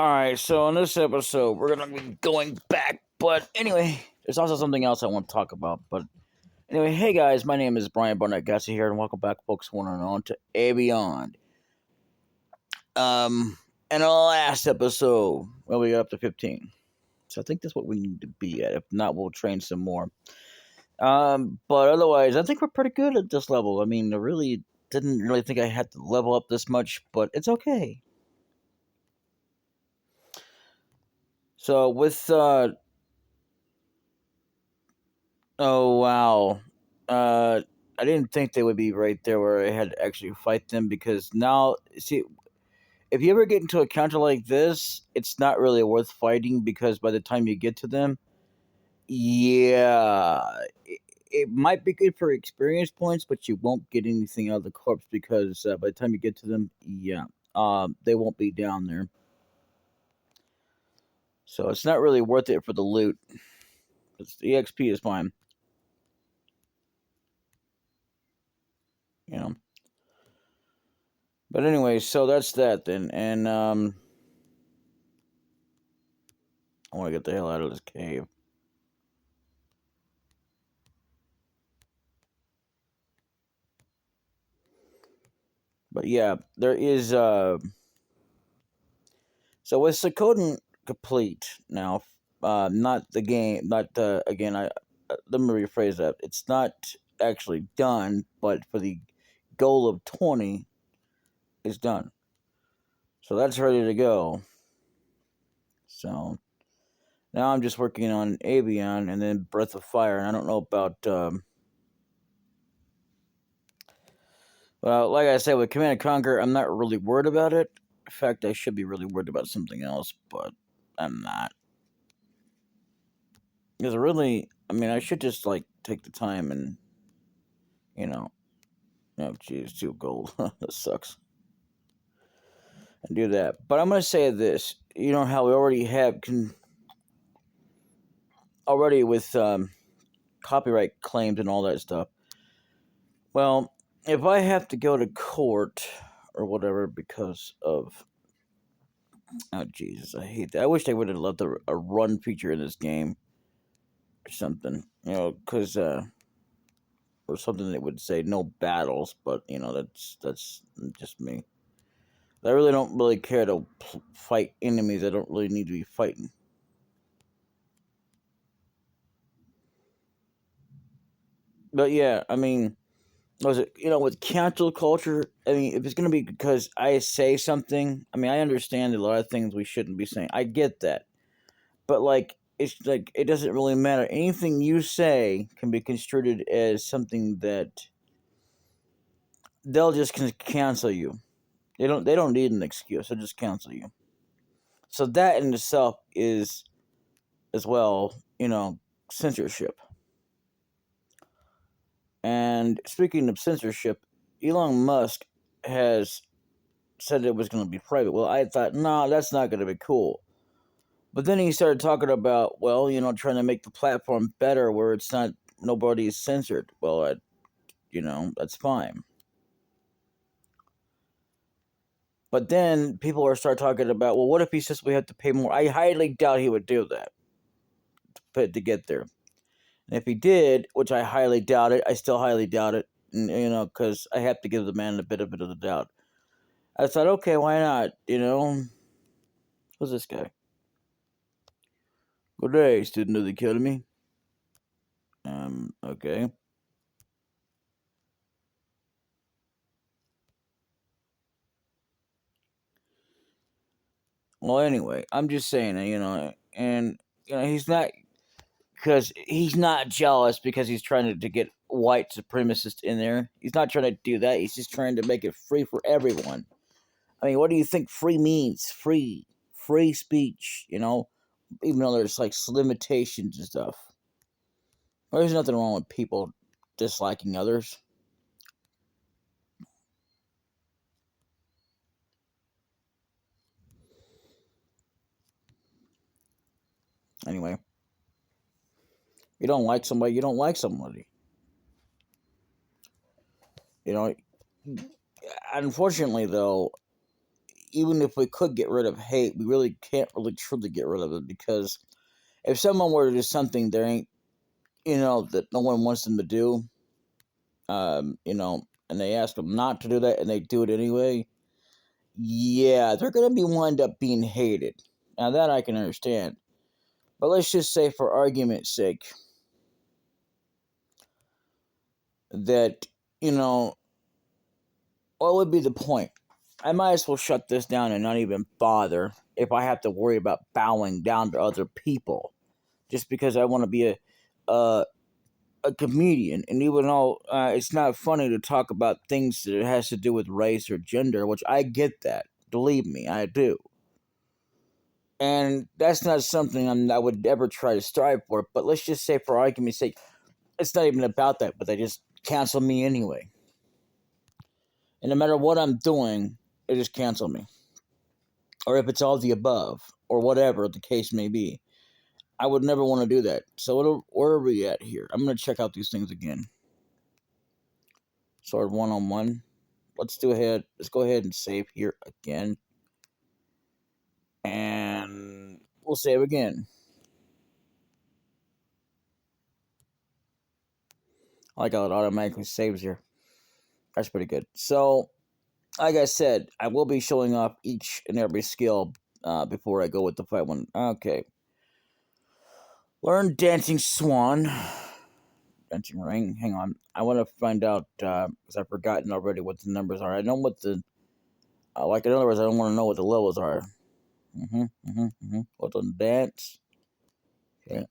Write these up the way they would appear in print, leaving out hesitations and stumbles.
Alright, so in this episode, we're gonna be going back, but anyway, there's also something else I want to talk about. But anyway, hey guys, my name is Brian Barnett Gassi here, and welcome back, folks, one and on to Aveyond. In the last episode, well, we got up to 15. So I think that's what we need to be at. If not, we'll train some more. But otherwise, I think we're pretty good at this level. I mean, I really didn't really think I had to level up this much, but it's okay. So with oh wow. I didn't think they would be right there where I had to actually fight them because now see if you ever get into a counter like this, it's not really worth fighting because by the time you get to them, yeah, it might be good for experience points, but you won't get anything out of the corpse because by the time you get to them, yeah, they won't be down there. So it's not really worth it for the loot. The EXP is fine, you know. But anyway, so that's that then, and I want to get the hell out of this cave. But yeah, there is so with Suikoden complete now, not the game, not again. Let me rephrase that. It's not actually done, but for the goal of 20 is done. So that's ready to go. So now I'm just working on Aveyond and then Breath of Fire, and I don't know about. Well, like I said, with Command and Conquer, I'm not really worried about it. In fact, I should be really worried about something else, but I'm not. Because really, I mean, I should just, like, take the time and, you know, oh, geez, 2 gold. That sucks. And do that. But I'm going to say this. You know how we already have, already with copyright claims and all that stuff. Well, if I have to go to court or whatever because of, oh, Jesus, I hate that. I wish they would have left a run feature in this game or something, you know, because, or something that would say no battles, but, you know, that's just me. I really don't really care to fight enemies I don't really need to be fighting. But yeah, I mean, was it, you know, with cancel culture? I mean, if it's gonna be because I say something, I mean, I understand a lot of things we shouldn't be saying. I get that, but like, it's like it doesn't really matter. Anything you say can be construed as something that they'll just cancel you. They don't need an excuse. They'll just cancel you. So that in itself is as well, you know, censorship. And speaking of censorship, Elon Musk has said it was going to be private. Well, I thought, no, that's not going to be cool. But then he started talking about, well, you know, trying to make the platform better where it's not, nobody is censored. Well, you know, that's fine. But then people are start talking about, well, what if he says we have to pay more? I highly doubt he would do that to get there. And if he did, which I highly doubt it, I still highly doubt it, you know, because I have to give the man a benefit of the doubt. I thought, okay, why not? You know, who's this guy? Good day, student of the academy. Okay. Well, anyway, I'm just saying, you know, and you know, he's not because he's not jealous because he's trying to get white supremacists in there. He's not trying to do that. He's just trying to make it free for everyone. I mean, what do you think free means? Free speech, you know, even though there's like limitations and stuff. Well, there's nothing wrong with people disliking others. Anyway, you don't like somebody, you don't like somebody. You know, unfortunately, though, even if we could get rid of hate, we really can't really truly get rid of it, because if someone were to do something there ain't, that no one wants them to do, and they ask them not to do that and they do it anyway, yeah, they're going to be wind up being hated. Now that I can understand. But let's just say, for argument's sake, that, what would be the point? I might as well shut this down and not even bother if I have to worry about bowing down to other people just because I want to be a, a comedian. And even though it's not funny to talk about things that it has to do with race or gender, which I get that. Believe me, I do. And that's not something I would ever try to strive for. But let's just say, for argument's sake, it's not even about that, but they just cancel me anyway. And no matter what I'm doing, they just cancel me. Or if it's all the above, or whatever the case may be. I would never want to do that. So where are we at here? I'm going to check out these things again. Sword 1-on-1. Let's go ahead and save here again. And we'll save again. I like how it automatically saves here. That's pretty good. So, like I said, I will be showing off each and every skill before I go with the fight one. Okay. Learn Dancing Swan. Dancing Ring. Hang on. I want to find out, because I've forgotten already what the numbers are. I know what the... like, in other words, I don't want to know what the levels are. What's on dance? Okay.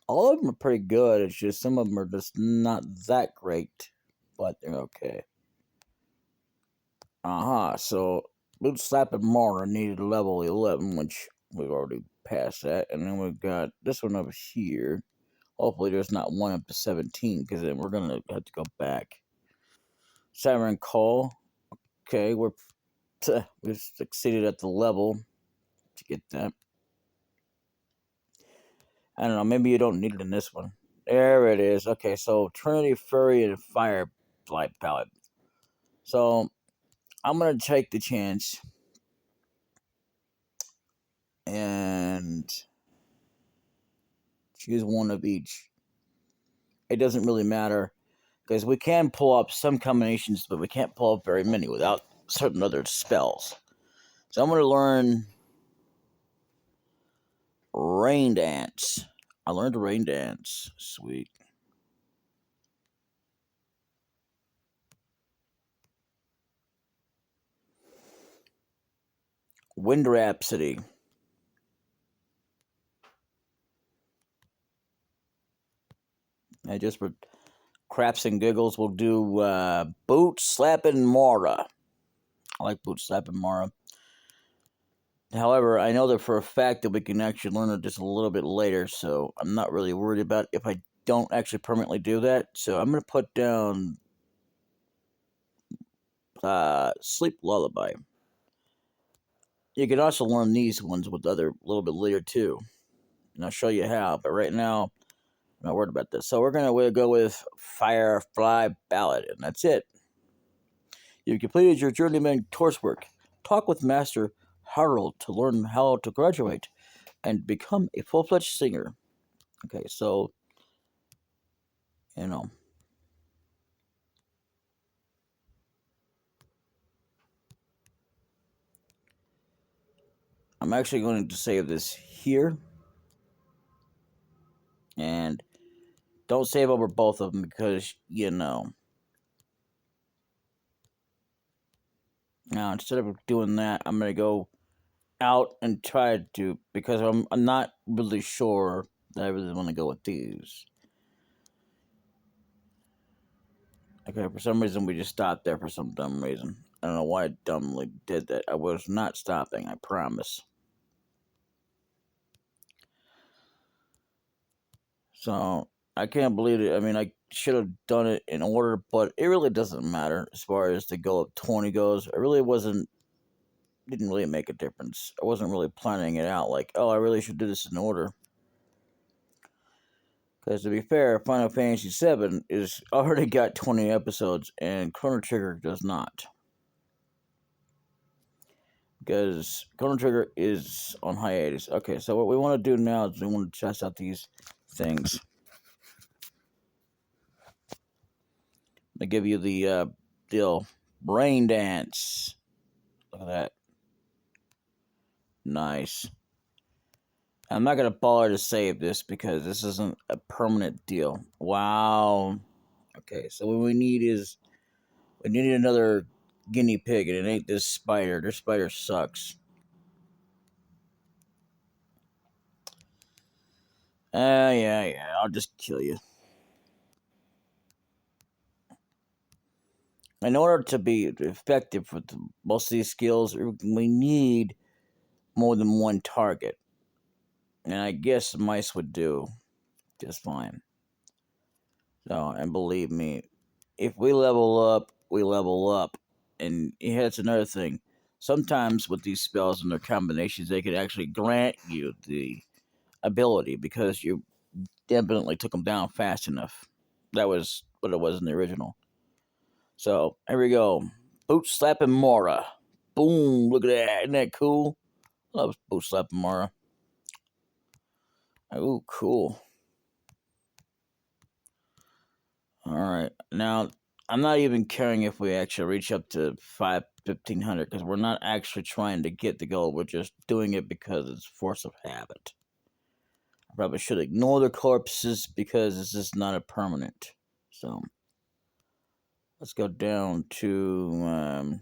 All of them are pretty good. It's just some of them are just not that great, but they're okay. So Boot Slap and Marner needed level 11, which we've already passed that. And then we've got this one over here. Hopefully there's not one up to 17, because then we're going to have to go back. Siren Call. Okay, we've succeeded at the level to get that. I don't know, maybe you don't need it in this one. There it is. Okay, so Trinity, Fury, and Firefly palette. So I'm going to take the chance and choose one of each. It doesn't really matter, because we can pull up some combinations, but we can't pull up very many without certain other spells. So I'm going to learn Rain Dance. I learned Rain Dance. Sweet. Wind Rhapsody. And just for craps and giggles, we'll do Boot Slappin' Mara. I like Boot Slappin' Mara. However, I know that for a fact that we can actually learn it just a little bit later, so I'm not really worried about if I don't actually permanently do that. So I'm going to put down Sleep Lullaby. You can also learn these ones with other a little bit later too, and I'll show you how. But right now, I'm not worried about this. So we're gonna go with Firefly Ballad, and that's it. You've completed your journeyman coursework. Talk with Master Harold to learn how to graduate and become a full-fledged singer. Okay, so I'm actually going to save this here. And don't save over both of them, because, Now, instead of doing that, I'm going to go out and try to, because I'm not really sure that I really want to go with these. Okay, for some reason we just stopped there for some dumb reason. I don't know why I dumbly did that. I was not stopping, I promise. So, I can't believe it. I mean, I should have done it in order, but it really doesn't matter as far as the go up 20 goes. It really didn't really make a difference. I wasn't really planning it out like, oh, I really should do this in order. Because to be fair, Final Fantasy VII is already got 20 episodes, and Chrono Trigger does not. because Chrono Trigger is on hiatus. Okay, so what we want to do now is we want to test out these things. They give you the deal. Brain dance. Look at that. Nice. I'm not going to bother to save this because this isn't a permanent deal. Wow. Okay, so what we need is we need another guinea pig, and it ain't this spider. This spider sucks. Yeah, I'll just kill you. In order to be effective with most of these skills, we need more than one target. And I guess mice would do just fine. So, and believe me, if we level up, we level up. And yeah, that's another thing. Sometimes with these spells and their combinations, they could actually grant you the ability because you definitely took them down fast enough. That was what it was in the original. So, here we go. Boot slapping Mora. Boom, look at that. Isn't that cool? Love boot slapping Mora. Oh, cool. Alright. Now, I'm not even caring if we actually reach up to 1500 because we're not actually trying to get the gold. We're just doing it because it's force of habit. I probably should ignore the corpses because this is not a permanent. So, let's go down to.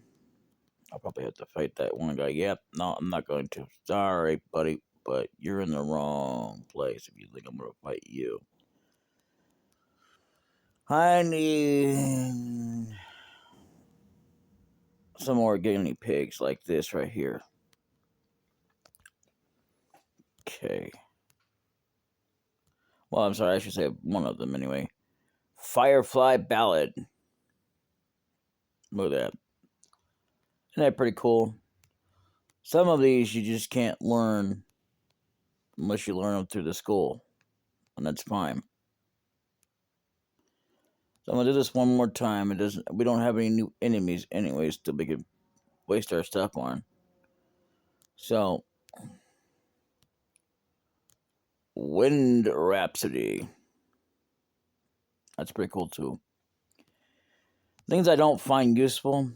I'll probably have to fight that one guy. Yep, no, I'm not going to. Sorry, buddy, but you're in the wrong place if you think I'm going to fight you. I need some more guinea pigs like this right here. Okay. Well, I'm sorry, I should say one of them anyway. Firefly Ballad. Look at that. Isn't that pretty cool? Some of these you just can't learn unless you learn them through the school. And that's fine. So I'm gonna do this one more time. We don't have any new enemies anyways that we can waste our stuff on. So Wind Rhapsody. That's pretty cool too. Things I don't find useful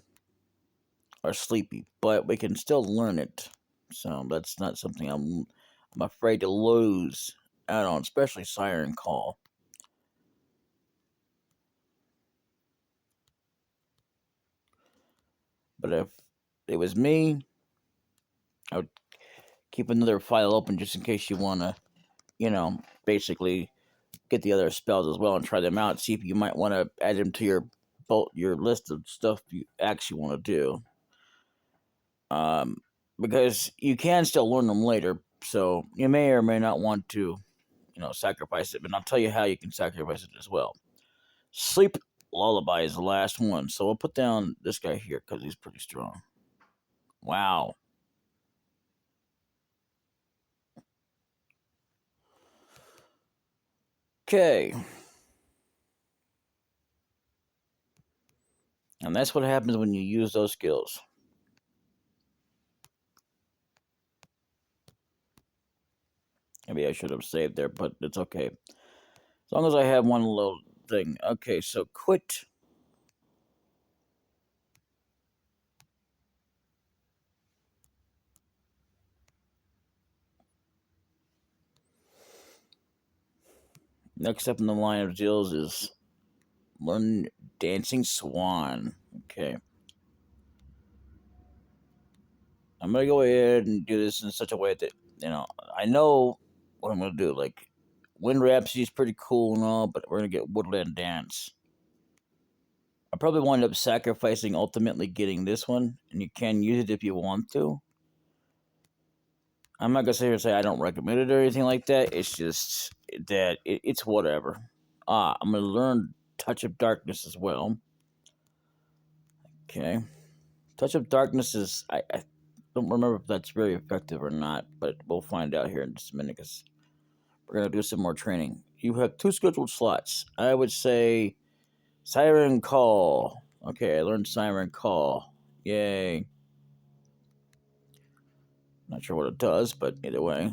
are sleepy, but we can still learn it. So that's not something I'm afraid to lose out on, especially Siren Call. But if it was me, I would keep another file open just in case you want to, basically get the other spells as well and try them out. See if you might want to add them to your list of stuff you actually want to do. Because you can still learn them later, so you may or may not want to, sacrifice it. But I'll tell you how you can sacrifice it as well. Sleep Lullaby is the last one, so we'll put down this guy here because he's pretty strong. Wow. Okay. And that's what happens when you use those skills. Maybe I should have saved there, but it's okay. As long as I have one little thing. Okay, so quit. Next up in the line of deals is learn Dancing Swan. Okay. I'm going to go ahead and do this in such a way that, I know what I'm going to do. Like, Wind Rhapsody is pretty cool and all, but we're going to get Woodland Dance. I probably wind up sacrificing ultimately getting this one, and you can use it if you want to. I'm not going to sit here and say I don't recommend it or anything like that. It's just that it's whatever. I'm going to learn Touch of Darkness as well. Okay. Touch of Darkness is... I don't remember if that's very effective or not, but we'll find out here in just a minute because we're going to do some more training. You have 2 scheduled slots. I would say Siren Call. Okay, I learned Siren Call. Yay. Not sure what it does, but either way.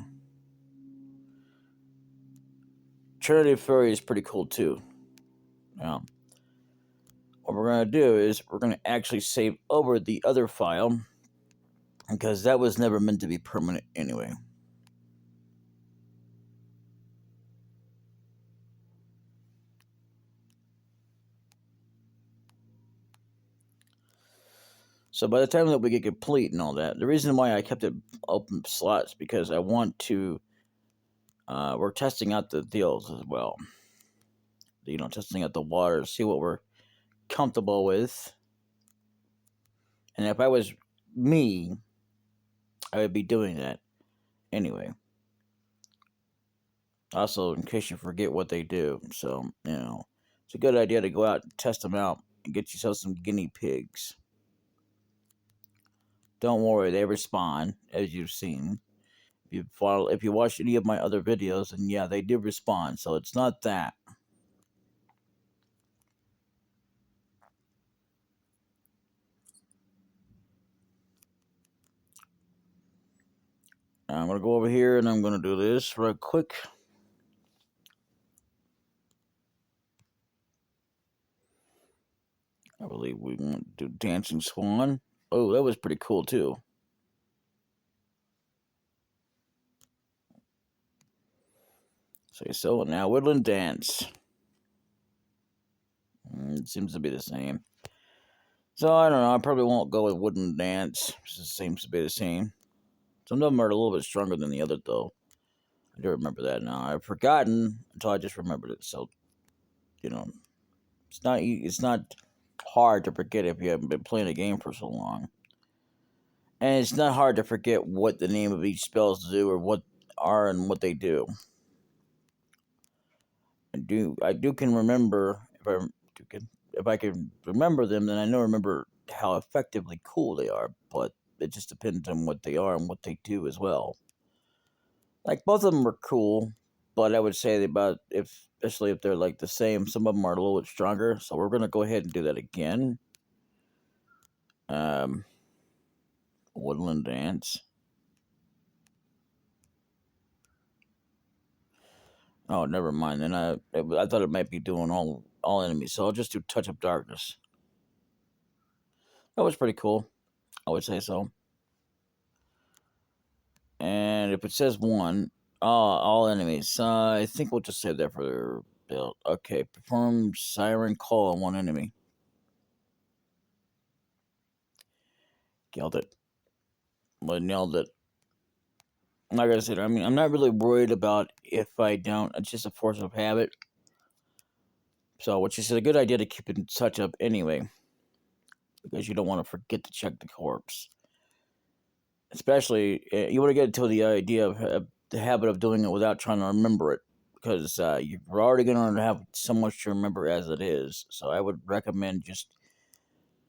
Trinity Fury is pretty cool too. Now, what we're going to do is we're going to actually save over the other file, because that was never meant to be permanent anyway. So by the time that we get complete and all that, the reason why I kept it open slots because I want to. We're testing out the deals as well. Testing out the water, see what we're comfortable with. And if I was me, I would be doing that anyway. Also, in case you forget what they do, so it's a good idea to go out and test them out and get yourself some guinea pigs. Don't worry, they respond, as you've seen. If you watch any of my other videos, and yeah, they do respond, so it's not that. I'm going to go over here, and I'm going to do this real quick. I believe we want to do Dancing Swan. Oh, that was pretty cool, too. Say so. Now, Woodland Dance. It seems to be the same. So, I don't know. I probably won't go with Woodland Dance. It seems to be the same. Some of them are a little bit stronger than the other, though. I do remember that now. I've forgotten until I just remembered it. So, it's not hard to forget if you haven't been playing a game for so long. And it's not hard to forget what the name of each spells do or what are and what they do. I can remember if I can remember them, then I remember how effectively cool they are. But it just depends on what they are and what they do as well. Like both of them are cool, but I would say especially if they're like the same, some of them are a little bit stronger. So we're gonna go ahead and do that again. Woodland Dance. Oh, never mind. Then I thought it might be doing all enemies, so I'll just do Touch of Darkness. That was pretty cool. I would say so. And if it says one, all enemies. I think we'll just save that for build. Okay, perform Siren Call on one enemy. Killed it. Well, nailed it. Like I said, I'm not really worried about if I don't. It's just a force of habit. So, which is a good idea to keep in touch up anyway, because you don't want to forget to check the corpse. Especially, you want to get into the idea of the habit of doing it without trying to remember it, because you're already going to have so much to remember as it is. So, I would recommend just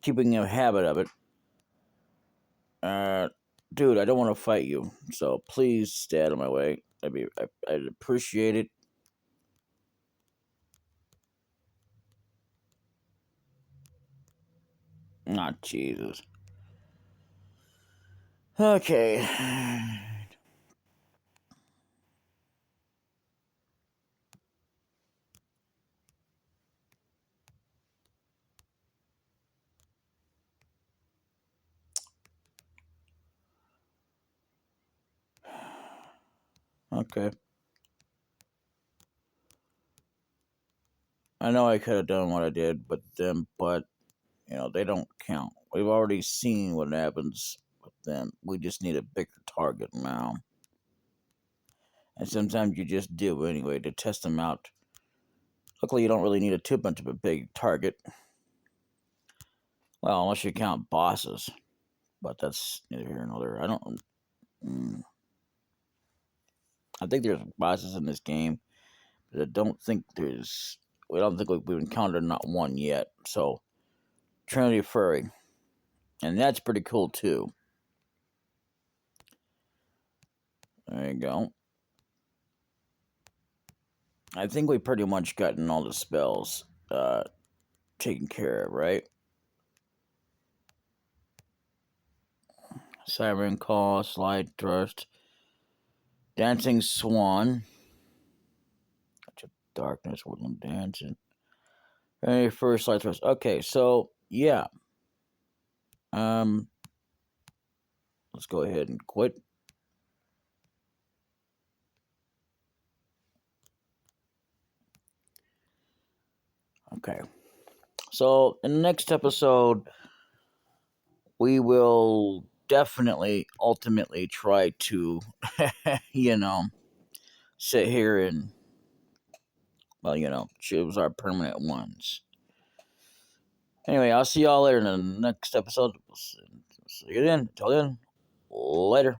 keeping a habit of it. Dude, I don't want to fight you, so please stay out of my way. I'd appreciate it. Ah, Jesus. Okay. Okay. I know I could have done what I did with them, but they don't count. We've already seen what happens with them. We just need a bigger target now. And sometimes you just do anyway to test them out. Luckily, you don't really need too much of a big target. Well, unless you count bosses. But that's neither here nor there. I don't. I think there's bosses in this game, but I don't think there's. We don't think we've encountered not one yet. So, Trinity Fury. And that's pretty cool too. There you go. I think we pretty much gotten all the spells taken care of, right? Siren Call, Slide Thrust, Dancing Swan, Darkness, Woodland Dancing. Hey, first Slide Thrust. Okay, so yeah. Let's go ahead and quit. Okay. So in the next episode, we will definitely ultimately try to sit here and choose our permanent ones. Anyway, I'll see y'all later in the next episode. See you then. Until then, later.